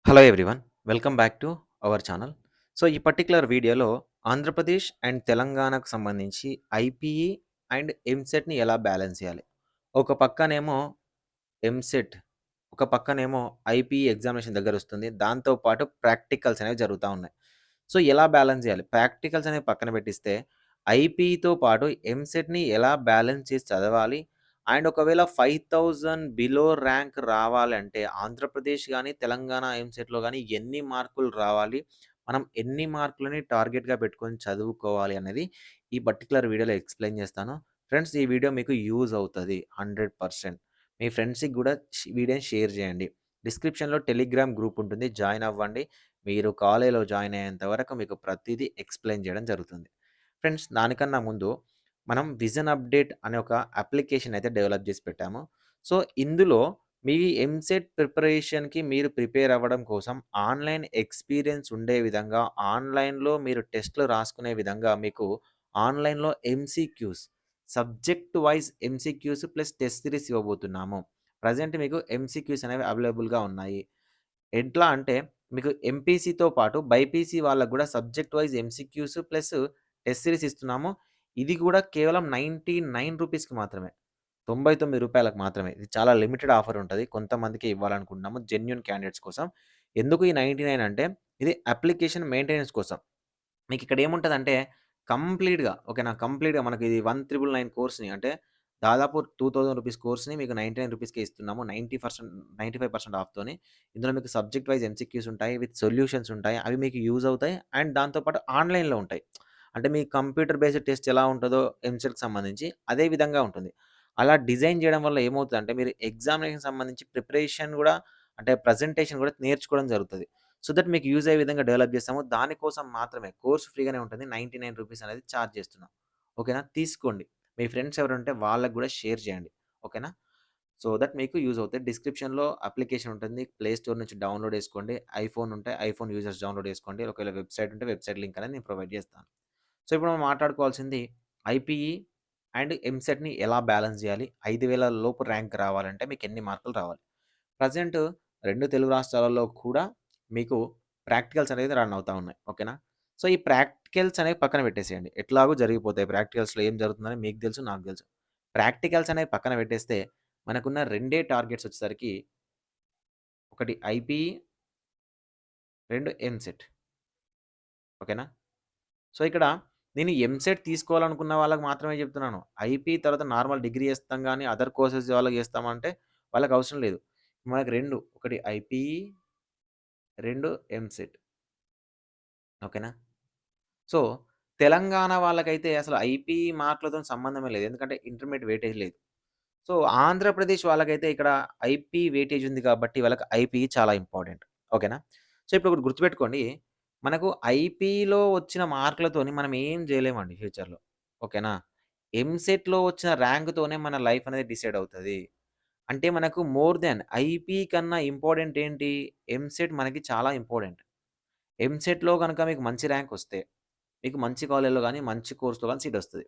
Hello everyone. Welcome back to our channel. So, ఈ particular వీడియోలో Andhra Pradesh and తెలంగాణకు సంబంధించి ఐపీఈ అండ్ ఎంసెట్‌ని ఎలా బ్యాలెన్స్ చేయాలి? ఒక పక్కనేమో ఎంసెట్, ఒక పక్కనేమో ఐపీఈ ఎగ్జామినేషన్ దగ్గరొస్తుంది. దాంతో పాటు ప్రాక్టికల్స్ అనేవి జరుగుతా ఉన్నాయి. సో, ఎలా బ్యాలెన్స్ చేయాలి? ప్రాక్టికల్స్ అనేవి పక్కన పెట్టిస్తే, ఐపీఈతో పాటు ఎంసెట్‌ని ఎలా బ్యాలెన్స్ చేసి చదవాలి? అండ్ ఒకవేళ 5000 బిలో ర్యాంక్ రావాలంటే ఆంధ్రప్రదేశ్ గాని, తెలంగాణ ఎంసెట్‌లో గాని ఎన్ని మార్కులు రావాలి? మనం ఎన్ని మార్కులని టార్గెట్‌గా పెట్టుకొని చదువుకోవాలి అనేది ఈ పర్టిక్యులర్ వీడియోలో ఎక్స్‌ప్లెయిన్ చేస్తాను. ఫ్రెండ్స్, ఈ వీడియో మీకు యూజ్ అవుతది 100%. మీ ఫ్రెండ్స్‌కి గూడా వీడియోని షేర్ చేయండి. డిస్క్రిప్షన్‌లో టెలిగ్రామ్ గ్రూప్ ఉంటుంది. జాయిన్ అవ్వండి. మీరు కాలేజ్‌లో జాయిన్ అయ్యేంత వరకు మీకు ప్రతీదీ ఎక్స్‌ప్లెయిన్ చేయడం జరుగుతుంది. ఫ్రెండ్స్, దానికన్నా ముందు మనం విజన్ అప్డేట్ అనే ఒక అప్లికేషన్ అయితే డెవలప్ చేసి పెట్టాము. సో, ఇందులో మీ ఎంసెట్ ప్రిపరేషన్‌కి మీరు ప్రిపేర్ అవ్వడం కోసం ఆన్‌లైన్ ఎక్స్‌పీరియన్స్ ఉండే విధంగా, ఆన్‌లైన్‌లో మీరు టెస్ట్‌లు రాసుకునే విధంగా మీకు ఆన్‌లైన్‌లో MCQs, subject wise MCQs plus test series ఇవ్వబోతున్నాము. ప్రెజెంట్ మీకు ఎంసీక్యూస్ అనేవి అవైలబుల్‌గా ఉన్నాయి. ఎట్లా అంటే మీకు ఎంపీసీతో పాటు బైపీసీ వాళ్ళకి గూడా subject wise MCQs plus test series ఇస్తున్నాము. ఇది గూడా కేవలం రూ. 99కి మాత్రమే. రూ. 99కి మాత్రమే. ఇది చాలా లిమిటెడ్ ఆఫర్ ఉంటది. కొంతమందికే ఇవ్వాలనుకుంటున్నాము జెన్యూన్ క్యాండిడేట్స్ కోసం. ఎందుకు ఈ 99 అంటే ఇది అప్లికేషన్ మెయింటెనెన్స్ కోసం. మీకిక్కడ ఏముంటదంటే కంప్లీట్‌గా ఓకేనా? కంప్లీట్‌గా మనకి ఇది 1999 కోర్స్‌ని అంటే దాదాపు రూ. 2000 కోర్స్‌ని మీకు రూ. 99కే ఇస్తున్నాము. 95% ఆఫ్‌తోని. ఇందులో మీకు సబ్జెక్ట్ వైస్ ఎంసీక్యూస్ ఉంటాయి. విత్ సొల్యూషన్స్ ఉంటాయి. అవి మీకు యూజ్ అవుతాయి. అండ్ దాంతో పాటు ఆన్‌లైన్‌లో ఉంటాయి. అంటే మీ కంప్యూటర్ బేస్డ్ టెస్ట్ ఎలా ఉంటదో ఎంసెట్‌కి సంబంధించి అదే విధంగా ఉంటుంది. అలా డిజైన్ చేయడం వల్ల ఏమవుతదంటే మీరు ఎగ్జామినేషన్‌కి సంబంధించి ప్రిపరేషన్ గూడా అంటే ప్రజెంటేషన్ గూడా నేర్చుకోవడం జరుగుతది. సో దట్ మీకు యూజ్ అయ్యే విధంగా డెవలప్ చేస్తాము. దానికోసం మాత్రమే కోర్స్ ఫ్రీగానే ఉంటుంది. రూ. 99 అనేది చార్జ్ చేస్తున్నాం. ఓకేనా? తీసుకోండి. మీ ఫ్రెండ్స్ ఎవరుంటే వాళ్ళకి గూడా షేర్ చేయండి. ఓకేనా? సో దట్ మీకు యూజ్ అవుతాయి. డిస్క్రిప్షన్‌లో అప్లికేషన్ ఉంటుంది. ప్లే స్టోర్ నుంచి డౌన్‌లోడ్ చేసుకోండి. ఐఫోన్ ఉంటే ఐఫోన్ యూజర్స్ డౌన్‌లోడ్ చేసుకోండి. ఒకవేళ వెబ్‌సైట్ ఉంటే వెబ్‌సైట్ లింక్ అనేది నేను ప్రొవైడ్ చేస్తాను. సో ఇప్పుడు మనం మాట్లాడుకోవాల్సింది ఐపీఈ అండ్ ఎంసెట్‌ని ఎలా బ్యాలెన్స్ చేయాలి? 5000 లోపు ర్యాంక్ రావాలంటే మీకు ఎన్ని మార్కులు రావాలి? ప్రెజెంట్ 2 తెలుగు రాష్ట్రాలలో కూడా మీకు ప్రాక్టికల్స్ అనేది రన్ అవుతా ఉన్నాయి. ఓకేనా? సో, ఈ ప్రాక్టికల్స్ అనేవి పక్కన పెట్టేసేయండి. ఎట్లాగో జరిగిపోతాయి. ప్రాక్టికల్స్‌లో ఏం జరుగుతుందని మీకు తెలుసు, నాకు తెలుసు. ప్రాక్టికల్స్ అనేవి పక్కన పెట్టేస్తే మనకున్న రెండే టార్గెట్స్ వచ్చేసరికి ఒకటి ఐపీఈ, 2 ఎంసెట్. ఓకేనా? సో, ఇక్కడ నేను ఎంసెట్ తీసుకోవాలనుకున్న వాళ్ళకి మాత్రమే చెప్తున్నాను. ఐపీ తర్వాత నార్మల్ డిగ్రీ చేస్తాం గానీ, అదర్ కోర్సెస్ వాళ్ళకి చేస్తామంటే వాళ్ళకి అవసరం లేదు. మనకు 2 ఒకటి ఐపీఈ, 2 ఎంసెట్. ఓకేనా? సో, తెలంగాణ వాళ్ళకైతే అసలు ఐపీ మార్కులతోని సంబంధమే లేదు. ఎందుకంటే ఇంటర్మీడియేట్ వెయిటేజ్ లేదు. సో, ఆంధ్రప్రదేశ్ వాళ్ళకైతే ఇక్కడ ఐపీ వెయిటేజ్ ఉంది కాబట్టి వాళ్ళకి ఐపీ చాలా ఇంపార్టెంట్. ఓకేనా? సో, ఇప్పుడు ఒకటి గుర్తుపెట్టుకోండి. మనకు ఐపీలో వచ్చిన మార్కులతోని మనం ఏం చేయలేమండి ఫ్యూచర్‌లో. ఓకేనా? ఎంసెట్‌లో వచ్చిన ర్యాంక్‌తోనే మన లైఫ్ అనేది డిసైడ్ అవుతది. అంటే మనకు మోర్ థాన్ ఐపీ కన్నా ఇంపార్టెంట్ ఏంటి? ఎంసెట్ మనకి చాలా ఇంపార్టెంట్. ఎంసెట్‌లో గనుక మీకు మంచి ర్యాంక్ వస్తే మీకు మంచి కాలేజ్‌లో గాని, మంచి కోర్స్‌లో గాని సీటొస్తది.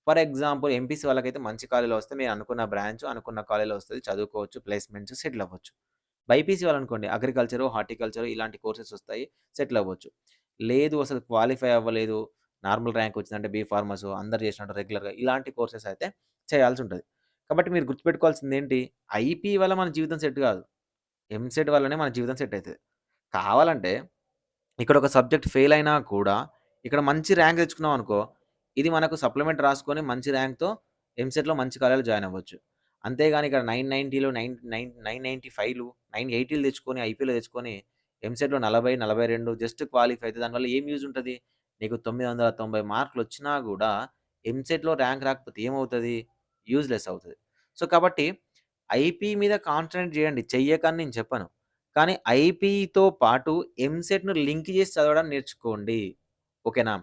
ఫర్ ఎగ్జాంపుల్ ఎంపీసీ వాళ్ళకైతే మంచి కాలేజ్‌లో వస్తే మీరు అనుకున్న బ్రాంచ్, అనుకున్న కాలేజ్‌లో వస్తది. చదువుకోవచ్చు, ప్లేస్‌మెంట్స్ సెటిల్ అవ్వచ్చు. బైపీసీ వాళ్ళనుకోండి అగ్రికల్చరు, హార్టికల్చరు ఇలాంటి కోర్సెస్ వస్తాయి. సెటిల్ అవ్వచ్చు. లేదు అసలు క్వాలిఫై అవ్వలేదు. నార్మల్ ర్యాంక్ వచ్చిందంటే బీఫార్మసో అందరూ చేసినట్టు రెగ్యులర్‌గా ఇలాంటి కోర్సెస్ అయితే చేయాల్సుంటది. కాబట్టి మీరు గుర్తుపెట్టుకోవాల్సిందేంటి? ఐపీ వల్ల మన జీవితం సెట్ కాదు. ఎంసెట్ వల్లనే మన జీవితం సెట్ అయితది. కావాలంటే ఇక్కడ ఒక సబ్జెక్ట్ ఫెయిల్ అయినా కూడా, ఇక్కడ మంచి ర్యాంక్ తెచ్చుకున్నామనుకో, ఇది మనకు సప్లిమెంట్ రాసుకొని మంచి ర్యాంక్‌తో ఎంసెట్‌లో మంచి కాలేజ్‌లో జాయిన్ అవ్వచ్చు. అంతేగాని ఇక్కడ 990లు, 995లు, 980లు తెచ్చుకొని, ఐపీలో తెచ్చుకొని, ఎంసెట్‌లో 40, 42 జస్ట్ క్వాలిఫై అయితే దానివల్ల ఏం యూజ్ ఉంటది? నీకు 990 మార్కులొచ్చినా గూడా, ఎంసెట్‌లో ర్యాంక్ రాకపోతే ఏమవుతది? యూజ్‌లెస్ అవుతది. సో, కాబట్టి ఐపీ మీద కాన్సంట్రేట్ జేయండి. చెయ్యకని నేను చెప్పను. కానీ ఐపీతో పాటు ఎంసెట్‌ను లింక్ చేసి చదవడం నేర్చుకోండి. ఓకేనా?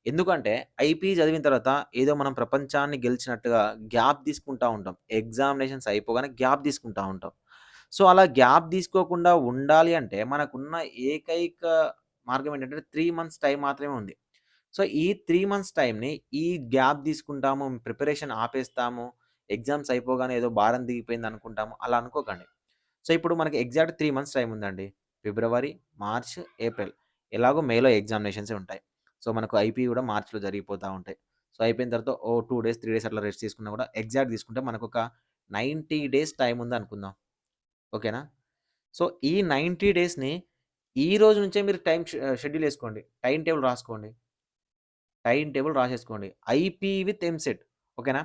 ఎందుకంటే ఐపీ చదివిన తర్వాత ఏదో మనం ప్రపంచాన్ని గెలిచినట్టుగా గ్యాప్ తీసుకుంటా ఉంటాం. ఎగ్జామినేషన్స్ అయిపోగానే గ్యాప్ తీసుకుంటా ఉంటాం. సో, అలా గ్యాప్ తీసుకోకుండా ఉండాలి అంటే మనకున్న ఏకైక మార్గం ఏంటంటే 3 మంత్స్ టైం మాత్రమే ఉంది. సో, ఈ 3 మంత్స్ టైమ్‌ని ఈ గ్యాప్ తీసుకుంటాము, ప్రిపరేషన్ ఆపేస్తాము, ఎగ్జామ్స్ అయిపోగానే ఏదో భారం దిగిపోయిందనుకుంటాము. అలా అనుకోకండి. సో, ఇప్పుడు మనకి ఎగ్జాక్ట్ 3 మంత్స్ టైమ్ ఉందండి. ఫిబ్రవరి, మార్చ్, ఏప్రిల్ ఎలాగో మేలో ఎగ్జామినేషన్సే ఉంటాయి. సో, మనకు ఐపీ కూడా మార్చ్‌లో జరిగిపోతా ఉంటాయి. సో, అయిపోయిన తర్వాత 2 డేస్, 3 డేస్ అట్లా రెస్ట్ తీసుకున్నా కూడా ఎగ్జాక్ట్ తీసుకుంటే మనకొక 90 డేస్ టైమ్ ఉందనుకుందాం. ఓకేనా? సో, ఈ 90 డేస్‌ని ఈ రోజు నుంచే మీరు షెడ్యూల్ ఏసుకోండి. టైమ్ టేబుల్ రాసుకోండి. టైమ్ టేబుల్ రాసేసుకోండి. IP with EAMCET. ఓకేనా?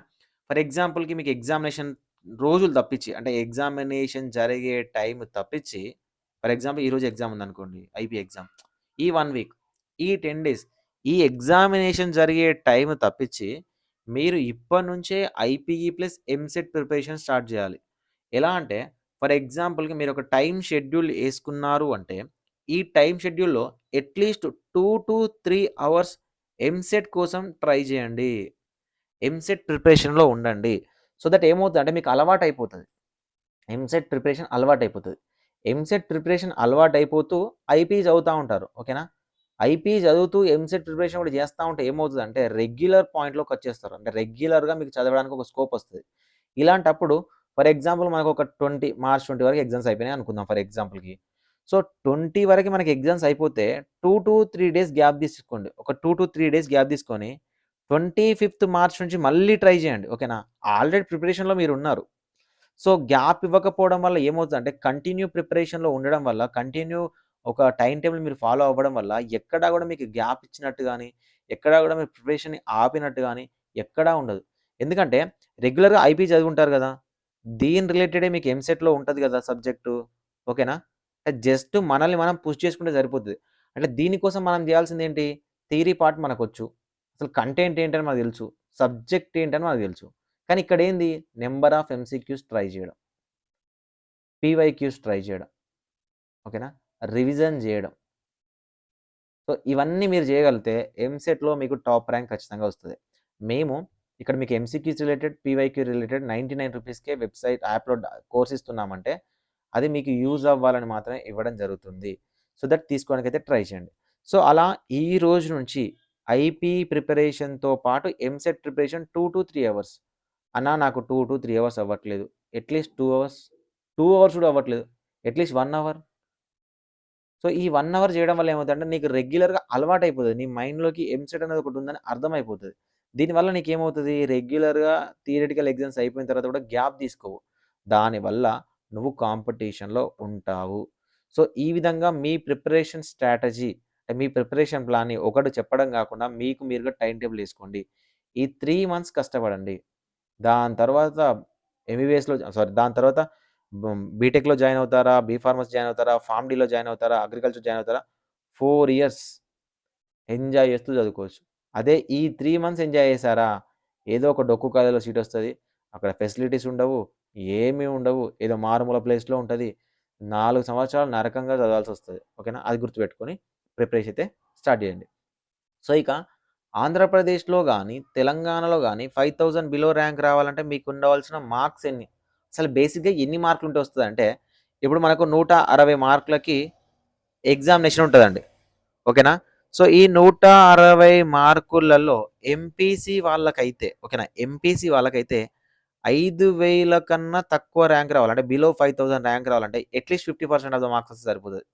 ఫర్ ఎగ్జాంపుల్‌కి మీకు ఎగ్జామినేషన్ రోజులు తప్పించి అంటే ఎగ్జామినేషన్ జరిగే టైమ్ తప్పించి ఫర్ ఎగ్జాంపుల్ ఈరోజు ఎగ్జామ్ ఉందనుకోండి. IP exam. ఈ 1 వీక్, ఈ 10 డేస్ ఈ ఎగ్జామినేషన్ జరిగే టైమ్ తప్పించి మీరు ఇప్పటి నుంచే IPE plus EAMCET preparation start చేయాలి. ఎలా అంటే ఫర్ ఎగ్జాంపుల్‌కి మీరు ఒక టైమ్ షెడ్యూల్ ఏసుకున్నారు అంటే ఈ టైమ్ షెడ్యూల్‌లో అట్‌లీస్ట్ 2-3 అవర్స్ ఎంసెట్ కోసం ట్రై చేయండి. ఎంసెట్ ప్రిపరేషన్‌లో ఉండండి. సో దట్ ఏమవుతదంటే మీకు అలవాటయిపోతది. ఎంసెట్ ప్రిపరేషన్ అలవాటయిపోతది. ఎంసెట్ ప్రిపరేషన్ అలవాటయిపోతూ ఐపీ చదువుతా ఉంటారు. ఓకేనా? ఐపీ చదువుతూ ఎంసెట్ ప్రిపరేషన్ కూడా చేస్తా ఉంటే ఏమవుతదంటే రెగ్యులర్ పాయింట్‌లోకొచ్చేస్తారు. అంటే రెగ్యులర్‌గా మీకు చదవడానికి ఒక స్కోప్ వస్తది. ఇలాంటప్పుడు ఫర్ ఎగ్జాంపుల్ మనకొక మార్చ్ 20 వరకు ఎగ్జామ్స్ అయిపోయినాయి అనుకుందాం ఫర్ ఎగ్జాంపుల్‌కి. సో, 20 వరకు మనకి ఎగ్జామ్స్ అయిపోతే 2-3 డేస్ గ్యాప్ తీసుకోండి. ఒక 2-3 డేస్ గ్యాప్ తీసుకొని 25థ్ మార్చ్ నుంచి మళ్ళీ ట్రై చేయండి. ఓకేనా? ఆల్రెడీ ప్రిపరేషన్‌లో మీరున్నారు. సో, గ్యాప్ ఇవ్వకపోవడం వల్ల ఏమవుతదంటే కంటిన్యూ ప్రిపరేషన్‌లో ఉండడం వల్ల ఒక టైమ్ టేబుల్ మీరు ఫాలో అవ్వడం వల్ల ఎక్కడా గూడా మీకు గ్యాప్ ఇచ్చినట్టు గాని, ఎక్కడా గూడా మీరు ప్రిపరేషన్‌ని ఆపినట్టు గాని ఎక్కడా ఉండదు. ఎందుకంటే రెగ్యులర్‌గా ఐపీ చదివుంటారు గదా! దీని రిలేటెడే మీకు ఎంసెట్‌లో ఉంటది గదా! సబ్జెక్టు. ఓకేనా? జస్ట్ మనల్ని మనం పుష్ చేసుకుంటే సరిపోతది. అంటే దీనికోసం మనం జేయాల్సిందేంటి? Theory part మనకొచ్చు. అసలు కంటెంట్ ఏంటని మనకు తెలుసు. సబ్జెక్ట్ ఏంటని మనకు తెలుసు. కానీ ఇక్కడేంది నంబర్ ఆఫ్ ఎంసీక్యూస్ ట్రై జేయడం. పీవైక్యూస్ ట్రై చేయడం. ఓకేనా? రివిజన్ జేయడం. సో, ఇవన్నీ మీరు జేయగలిగితే ఎంసెట్‌లో మీకు టాప్ ర్యాంక్ ఖచ్చితంగా వస్తది. మేము ఇక్కడ మీకు ఎంసీక్యూస్ రిలేటెడ్, పీవైక్యూ రిలేటెడ్ రూ. 99కే యాప్‌లో కోర్స్ ఇస్తున్నామంటే, అది మీకు యూజ్ అవ్వాలని మాత్రమే ఇవ్వడం జరుగుతుంది. సో దట్ తీసుకోవడానికైతే ట్రై చేయండి. సో, అలా ఈ రోజు నుంచి ఐపీ ప్రిపరేషన్‌తో పాటు ఎంసెట్ ప్రిపరేషన్ 2-3 అవర్స్. అన్నా నాకు 2-3 అవర్స్ అవ్వట్లేదు. అట్‌లీస్ట్ 2 అవర్స్, 2 అవర్స్ కూడా అవ్వట్లేదు. At least 1 hour. సో, ఈ 1 అవర్ చేయడం వల్ల ఏమవుతదంటే నీకు రెగ్యులర్‌గా అలవాటయిపోతది. నీ మైండ్‌లోకి ఎంసెట్ అనేది ఒకటుందని అర్థమైపోతది. దీనివల్ల నీకేమవుతది రెగ్యులర్‌గా థియరిటికల్ ఎగ్జామ్స్ అయిపోయిన తర్వాత కూడా గ్యాప్ తీసుకోవు. దానివల్ల నువ్వు కాంపిటీషన్‌లో ఉంటావు. సో, ఈ విధంగా మీ ప్రిపరేషన్ స్ట్రాటజీ మీ ప్రిపరేషన్ ప్లాన్‌ని ఒకడు చెప్పడం గాకుండా మీకు మీరుగా టైమ్ టేబుల్ ఏసుకోండి. ఈ 3 మంత్స్ కష్టపడండి. దాని తర్వాత దాని తర్వాత బీటెక్‌లో జాయిన్ అవుతారా? బీఫార్మసీ జాయిన్ అవుతారా? ఫార్మ్ డీలో జాయిన్ అవుతారా? అగ్రికల్చర్ జాయిన్ అవుతారా? 4 ఇయర్స్ ఎంజాయ్ చేస్తూ చదువుకోవచ్చు. అదే ఈ 3 మంత్స్ ఎంజాయ్ చేశారా? ఏదో ఒక డొక్కు కాలేజ్‌లో సీటొస్తది. అక్కడ ఫెసిలిటీస్ ఉండవు. ఏమీ ఉండవు. ఏదో మారుమూల ప్లేస్‌లో ఉంటది. 4 సంవత్సరాలు నరకంగా చదవాల్సొస్తది. ఓకేనా? అది గుర్తుపెట్టుకొని ప్రిపరేషన్ అయితే స్టార్ట్ చేయండి. సో, ఇక ఆంధ్రప్రదేశ్‌లో గాని, తెలంగాణలో గాని 5000 బిలో ర్యాంక్ రావాలంటే మీకుండవలసిన మార్క్స్ ఎన్ని? అసలు బేసిక్‌గా ఎన్ని మార్కులుంటే వస్తదంటే, ఇప్పుడు మనకు 160 మార్కులకి ఎగ్జామినేషన్ ఉంటదండి. ఓకేనా? సో, ఈ 160 మార్కులలో ఎంపీసీ వాళ్ళకైతే ఓకేనా? ఎంపీసీ వాళ్ళకైతే 5000 కన్నా తక్కువ ర్యాంక్ రావాలి. అంటే బిలో 5000 ర్యాంక్ రావాలంటే అట్‌లీస్ట్ 50% ఆఫ్ ద మార్క్స్ వస్తే సరిపోతది.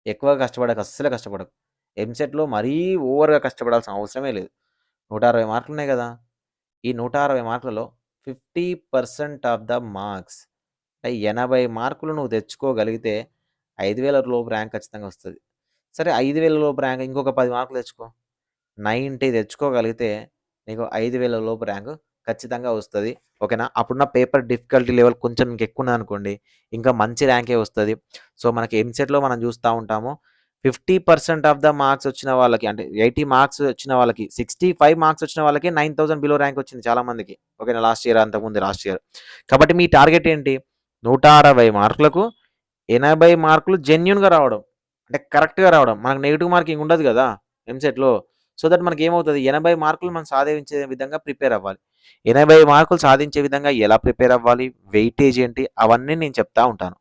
ఎక్కువగా కష్టపడకు. అస్సలే కష్టపడకు. ఎంసెట్‌లో మరీ ఓవర్‌గా కష్టపడాల్సిన అవసరమే లేదు. 160 మార్కులున్నాయి గదా! ఈ 160 మార్కులలో 50% ఆఫ్ ద మార్క్స్ అంటే 80 మార్కులు నువ్వు తెచ్చుకోగలిగితే 5000 లోపు ర్యాంక్ ఖచ్చితంగా వస్తది. సరే 5000 లోపు ర్యాంక్ ఇంకొక 10 మార్కులు తెచ్చుకో. 90 తెచ్చుకోగలిగితే నీకు 5000 లోపు ర్యాంకు ఖచ్చితంగా వస్తది. ఓకేనా? అప్పుడున్న పేపర్ డిఫికల్టీ లెవెల్ కొంచెం ఇంకెక్కువున్నదనుకోండి, ఇంకా మంచి ర్యాంకే వస్తది. సో, మనకి ఎంసెట్‌లో మనం చూస్తా ఉంటాము. 50% ఆఫ్ ద మార్క్స్ వచ్చిన వాళ్ళకి అంటే 80 మార్క్స్ వచ్చిన వాళ్ళకి 65 మార్క్స్ వచ్చిన వాళ్ళకి 9000 బిలో ర్యాంక్ వచ్చింది చాలా మందికి. ఓకేనా? Last year. కాబట్టి మీ టార్గెట్ ఏంటి? 160 మార్కులకు 80 మార్కులు జెన్యూన్‌గా రావడం. అంటే కరెక్ట్‌గా రావడం. మనకు నెగెటివ్ మార్కింగ్ ఉండదు గదా! ఎంసెట్‌లో. సో దట్ మనకేమవుతది 80 మార్కులు మనం సాధించే విధంగా ప్రిపేర్ అవ్వాలి. 80 మార్కులు సాధించే విధంగా ఎలా ప్రిపేర్ అవ్వాలి? వెయిటేజ్ ఏంటి? అవన్నీ నేను చెప్తా ఉంటాను.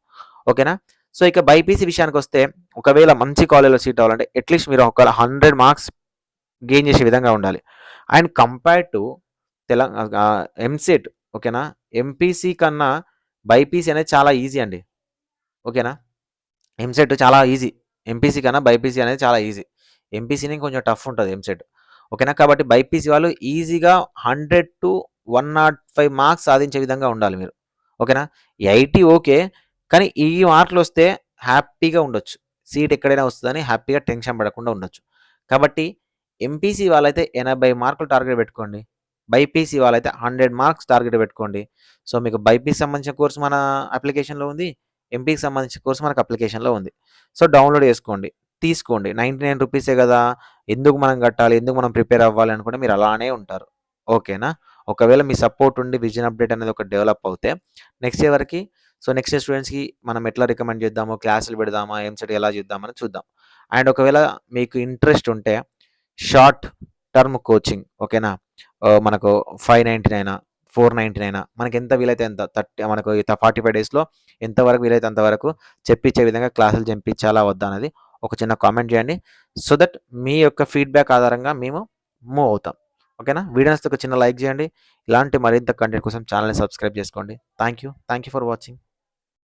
ఓకేనా? సో, ఇక బైపీసీ విషయానికొస్తే ఒకవేళ మంచి కాలేజ్‌లో సీట్ అవ్వాలంటే అట్‌లీస్ట్ మీరు ఒక 100 మార్క్స్ గెయిన్ చేసే విధంగా ఉండాలి. అండ్ కంపేర్డ్ టు ఎంసెట్ ఓకేనా? ఎంపీసీ కన్నా బైపీసీ అనేది చాలా ఈజీ అండి. ఓకేనా? ఎంసెట్ చాలా ఈజీ. ఎంపీసీ కన్నా బైపీసీ అనేది చాలా ఈజీ. ఎంపీసీనే కొంచెం టఫ్ ఉంటది ఎంసెట్. ఓకేనా? కాబట్టి బైపీసీ వాళ్ళు ఈజీగా 100-105 మార్క్స్ సాధించే విధంగా ఉండాలి మీరు. ఓకేనా? 80 ఓకే. కానీ ఈ మార్కులొస్తే హ్యాపీగా ఉండొచ్చు. సీట్ ఎక్కడైనా వస్తదని హ్యాపీగా టెన్షన్ పడకుండా ఉండొచ్చు. కాబట్టి ఎంపీసీ వాళ్ళైతే 80 మార్కులు టార్గెట్ పెట్టుకోండి. బైపీసీ వాళ్ళైతే 100 మార్క్స్ టార్గెట్ పెట్టుకోండి. సో, మీకు బైపీసీ సంబంధించిన కోర్స్ మన అప్లికేషన్‌లో ఉంది. ఎంపీకి సంబంధించిన కోర్స్ మనకు అప్లికేషన్‌లో ఉంది. సో, డౌన్‌లోడ్ చేసుకోండి. తీసుకోండి. రూ. 99 గదా! ఎందుకు మనం కట్టాలి? ఎందుకు మనం ప్రిపేర్ అవ్వాలి అనుకుంటే మీరు అలానే ఉంటారు. ఓకేనా? ఒకవేళ మీ సపోర్ట్ ఉండి విజన్ అప్డేట్ అనేది ఒకటి డెవలప్ అవుతే నెక్స్ట్ ఇయర్ వరకి నెక్స్ట్ ఇయర్ స్టూడెంట్స్‌కి మనం ఎట్లా రికమెండ్ చేద్దాము, క్లాసులు పెడదామా, ఎంసెట్ ఎలా చేద్దామని చూద్దాం. అండ్ ఒకవేళ మీకు ఇంట్రెస్ట్ ఉంటే షార్ట్ టర్మ్ కోచింగ్ ఓకేనా? మనకు 599 499 మనకెంత వీలైతే అంత మనకు 45 డేస్‌లో ఎంత వరకు వీలైతే అంతవరకు చెప్పించే విధంగా క్లాసులు చెప్పించాలా వద్దా అనేది ఒక చిన్న కామెంట్ చేయండి. సో దట్ మీ యొక్క ఫీడ్‌బ్యాక్ ఆధారంగా మేము మూవ్ అవుతాం. ఓకేనా? వీడియో నచ్చితే ఒక చిన్న లైక్ చేయండి. ఇలాంటి మరింత కంటెంట్ కోసం ఛానెల్‌ని సబ్స్క్రైబ్ చేసుకోండి. Thank you for watching.